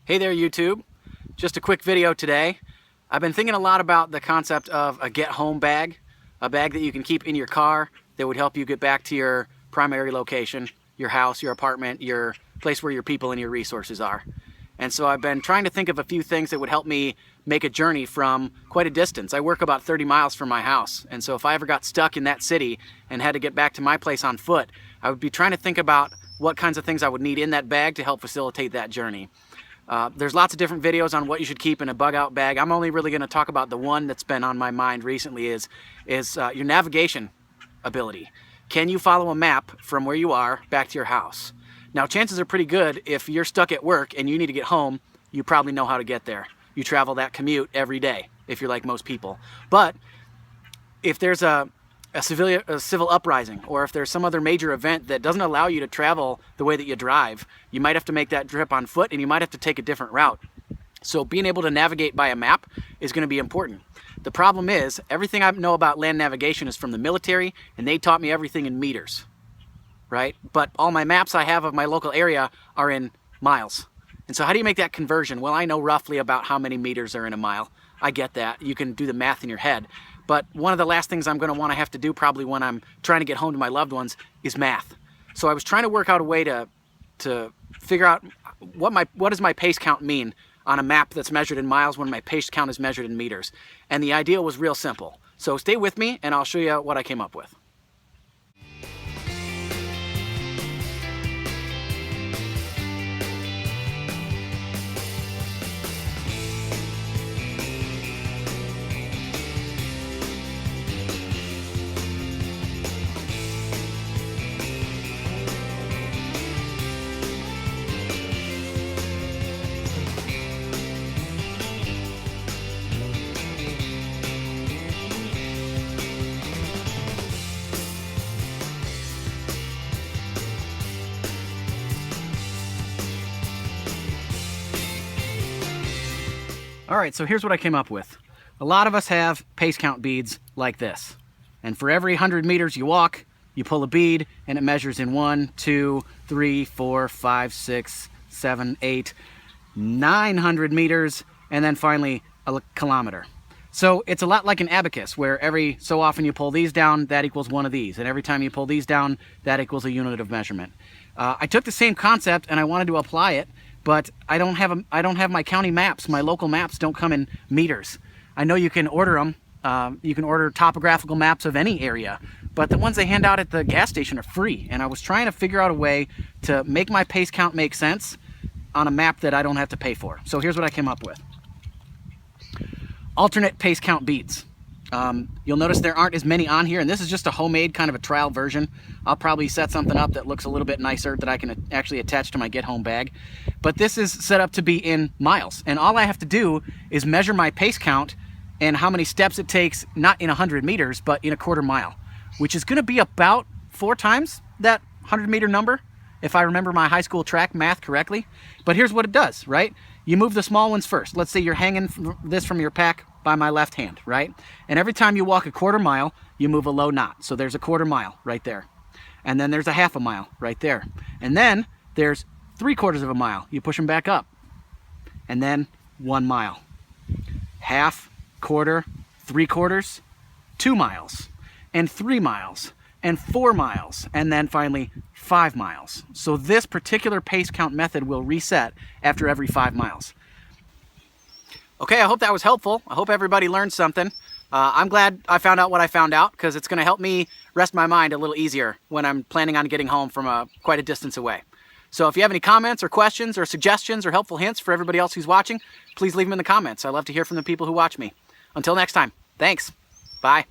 Hey there, YouTube. Just a quick video today. I've been thinking a lot about the concept of a get home bag, a bag that you can keep in your car that would help you get back to your primary location, your house, your apartment, your place where your people and your resources are. And so I've been trying to think of a few things that would help me make a journey from quite a distance. I work about 30 miles from my house, and so if I ever got stuck in that city and had to get back to my place on foot, I would be trying to think about what kinds of things I would need in that bag to help facilitate that journey. There's lots of different videos on what you should keep in a bug-out bag. I'm only really going to talk about the one that's been on my mind recently is your navigation ability. Can you follow a map from where you are back to your house? Now, chances are pretty good if you're stuck at work and you need to get home, you probably know how to get there. You travel that commute every day if you're like most people. But if there's a civil uprising, or if there's some other major event that doesn't allow you to travel the way that you drive, you might have to make that trip on foot and you might have to take a different route. So being able to navigate by a map is going to be important. The problem is, everything I know about land navigation is from the military, and they taught me everything in meters, right? But all my maps I have of my local area are in miles. And so how do you make that conversion? Well, I know roughly about how many meters are in a mile. I get that. You can do the math in your head. But one of the last things I'm going to want to have to do probably when I'm trying to get home to my loved ones is math. So I was trying to work out a way to figure out what does my pace count mean on a map that's measured in miles when my pace count is measured in meters. And the idea was real simple. So stay with me and I'll show you what I came up with. All right, so here's what I came up with. A lot of us have pace count beads like this. And for every 100 meters you walk, you pull a bead and it measures in 1, 2, 3, 4, 5, 6, 7, 8, 900 meters, and then finally a kilometer. So it's a lot like an abacus, where every so often you pull these down, that equals one of these. And every time you pull these down, that equals a unit of measurement. I took the same concept and I wanted to apply it, but I don't have my county maps. My local maps don't come in meters. I know you can order them. You can order topographical maps of any area, but the ones they hand out at the gas station are free. And I was trying to figure out a way to make my pace count make sense on a map that I don't have to pay for. So here's what I came up with. Alternate pace count beads. You'll notice there aren't as many on here, and this is just a homemade kind of a trial version. I'll probably set something up that looks a little bit nicer that I can actually attach to my get home bag. But this is set up to be in miles, and all I have to do is measure my pace count and how many steps it takes, not in 100 meters, but in a quarter mile, which is going to be about 4 times that 100-meter number, if I remember my high school track math correctly. But here's what it does, right? You move the small ones first. Let's say you're hanging this from your pack by my left hand, right? And every time you walk a quarter mile, you move a low knot. So there's a quarter mile right there. And then there's a half a mile right there. And then there's 3/4 of a mile. You push them back up. And then 1 mile. Half, quarter, 3/4, 2 miles, and 3 miles, and 4 miles, and then finally 5 miles. So this particular pace count method will reset after every 5 miles. Okay, I hope that was helpful. I hope everybody learned something. I'm glad I found out what I found out, because it's going to help me rest my mind a little easier when I'm planning on getting home from quite a distance away. So if you have any comments or questions or suggestions or helpful hints for everybody else who's watching, please leave them in the comments. I love to hear from the people who watch me. Until next time, thanks. Bye.